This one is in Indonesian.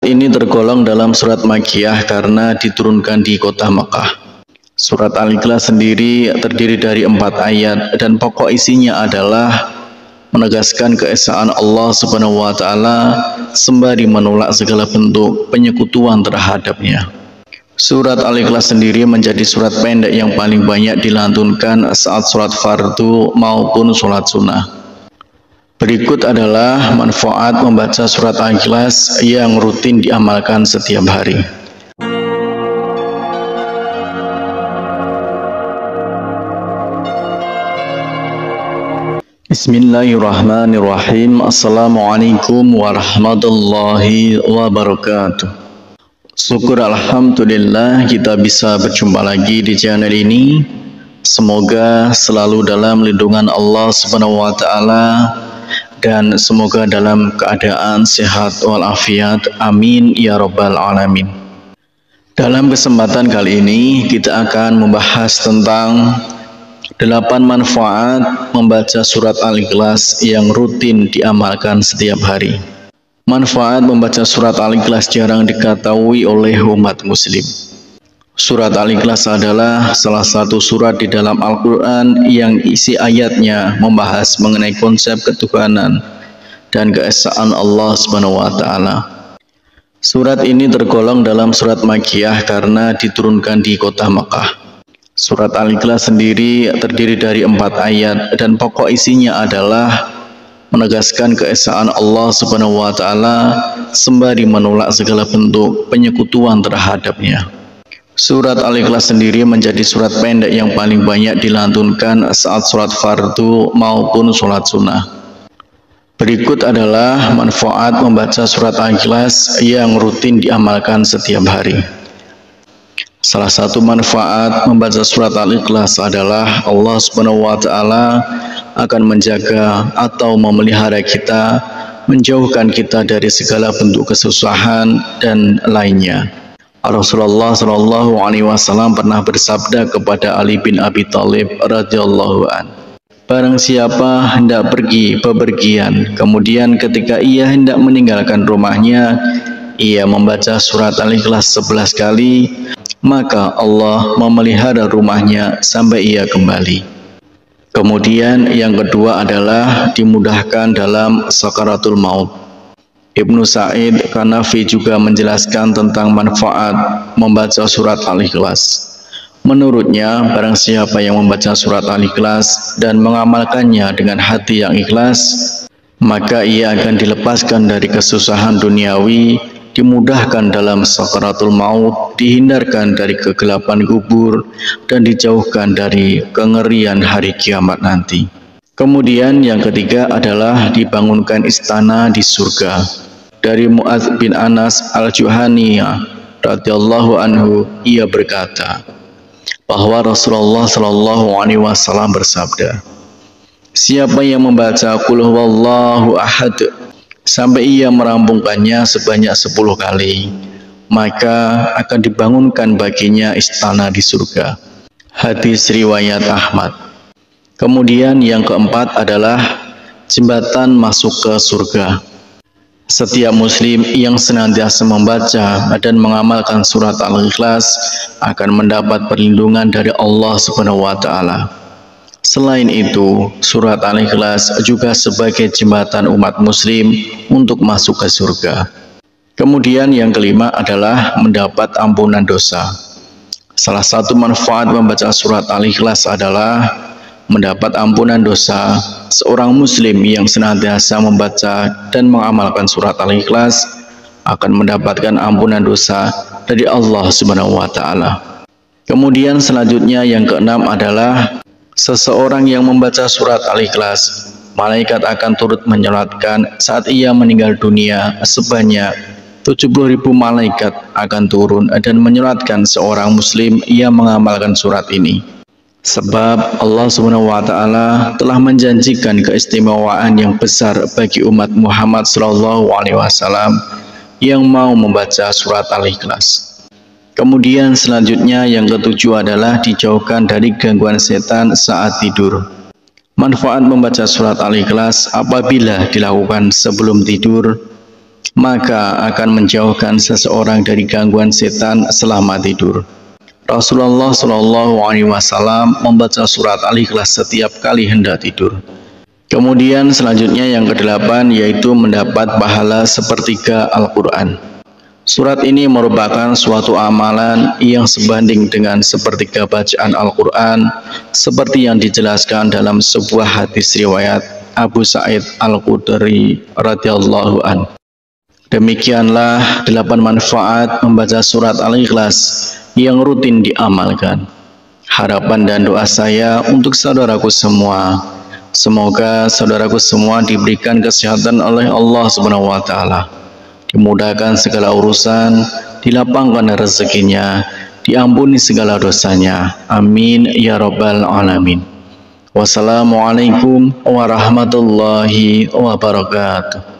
Ini tergolong dalam surat Makkiyah karena diturunkan di kota Makkah. Surat Al-Ikhlas sendiri terdiri dari 4 ayat dan pokok isinya adalah menegaskan keesaan Allah Subhanahu wa taala sembari menolak segala bentuk penyekutuan terhadapnya. Surat Al-Ikhlas sendiri menjadi surat pendek yang paling banyak dilantunkan saat sholat fardu maupun sholat sunnah. Berikut adalah manfaat membaca surat Al-Ikhlas yang rutin diamalkan setiap hari. Bismillahirrahmanirrahim. Assalamualaikum warahmatullahi wabarakatuh. Syukur alhamdulillah kita bisa berjumpa lagi di channel ini. Semoga selalu dalam lindungan Allah Subhanahu wa taala dan semoga dalam keadaan sehat walafiat. Amin ya rabbal alamin. Dalam kesempatan kali ini kita akan membahas tentang 8 manfaat membaca surat Al-Ikhlas yang rutin diamalkan setiap hari. Manfaat membaca surat Al-Ikhlas jarang diketahui oleh umat muslim. Surat Al-Ikhlas adalah salah satu surat di dalam Al-Quran yang isi ayatnya membahas mengenai konsep ketuhanan dan keesaan Allah Subhanahu wa taala. Surat ini tergolong dalam surat Makkiyah karena diturunkan di kota Makkah. Surat Al-Ikhlas sendiri terdiri dari 4 ayat dan pokok isinya adalah menegaskan keesaan Allah Subhanahu wa taala sembari menolak segala bentuk penyekutuan terhadapnya. Surat Al-Ikhlas sendiri menjadi surat pendek yang paling banyak dilantunkan saat sholat fardu maupun sholat sunnah. Berikut adalah manfaat membaca surat Al-Ikhlas yang rutin diamalkan setiap hari. Salah satu manfaat membaca surat Al-Ikhlas adalah Allah Subhanahu wa taala akan menjaga atau memelihara kita, menjauhkan kita dari segala bentuk kesusahan dan lainnya. Rasulullah Shallallahu Alaihi Wasallam pernah bersabda kepada Ali bin Abi Thalib radhiyallahu an, barang siapa hendak pergi bepergian, kemudian ketika ia hendak meninggalkan rumahnya, ia membaca surat Al-Ikhlas 11 kali, maka Allah memelihara rumahnya sampai ia kembali. Kemudian yang kedua adalah dimudahkan dalam sakaratul maut. Ibnu Sa'id Kanafi juga menjelaskan tentang manfaat membaca surat Al-Ikhlas. Menurutnya, barang siapa yang membaca surat Al-Ikhlas dan mengamalkannya dengan hati yang ikhlas, maka ia akan dilepaskan dari kesusahan duniawi, dimudahkan dalam sakaratul maut, dihindarkan dari kegelapan kubur, dan dijauhkan dari kengerian hari kiamat nanti. Kemudian yang ketiga adalah dibangunkan istana di surga. Dari Mu'adz bin Anas al-Juhaniyah radhiyallahu anhu, ia berkata bahwa Rasulullah Shallallahu Alaihi Wasallam bersabda, siapa yang membaca Qul huwallahu ahad sampai ia merampungkannya sebanyak 10 kali, maka akan dibangunkan baginya istana di surga. Hadis riwayat Ahmad. Kemudian yang keempat adalah jembatan masuk ke surga. Setiap muslim yang senantiasa membaca dan mengamalkan surat Al-Ikhlas akan mendapat perlindungan dari Allah Subhanahu wa taala. Selain itu, surat Al-Ikhlas juga sebagai jembatan umat muslim untuk masuk ke surga. Kemudian yang kelima adalah mendapat ampunan dosa. Salah satu manfaat membaca surat Al-Ikhlas adalah mendapat ampunan dosa. Seorang muslim yang senantiasa membaca dan mengamalkan surat Al-Ikhlas akan mendapatkan ampunan dosa dari Allah Subhanahu wa taala. Kemudian selanjutnya yang keenam adalah seseorang yang membaca surat Al-Ikhlas, malaikat akan turut menyolatkan saat ia meninggal dunia. Sebanyak 70.000 malaikat akan turun dan menyolatkan seorang muslim yang mengamalkan surat ini. Sebab Allah Subhanahu wa taala telah menjanjikan keistimewaan yang besar bagi umat Muhammad sallallahu alaihi wasallam yang mau membaca surat Al-Ikhlas. Kemudian selanjutnya yang ketujuh adalah dijauhkan dari gangguan setan saat tidur. Manfaat membaca surat Al-Ikhlas apabila dilakukan sebelum tidur, maka akan menjauhkan seseorang dari gangguan setan selama tidur. Rasulullah Shallallahu Alaihi Wasallam membaca surat Al-Ikhlas setiap kali hendak tidur. Kemudian selanjutnya yang kedelapan yaitu mendapat pahala sepertiga Al-Quran. Surat ini merupakan suatu amalan yang sebanding dengan sepertiga bacaan Al-Quran seperti yang dijelaskan dalam sebuah hadis riwayat Abu Sa'id Al-Khudri radhiyallahu an. Demikianlah 8 manfaat membaca surat Al-Ikhlas yang rutin diamalkan. Harapan dan doa saya untuk saudaraku semua, semoga saudaraku semua diberikan kesehatan oleh Allah Subhanahu wa taala. Dimudahkan segala urusan, dilapangkan rezekinya, diampuni segala dosanya. Amin ya rabbal alamin. Wassalamualaikum warahmatullahi wabarakatuh.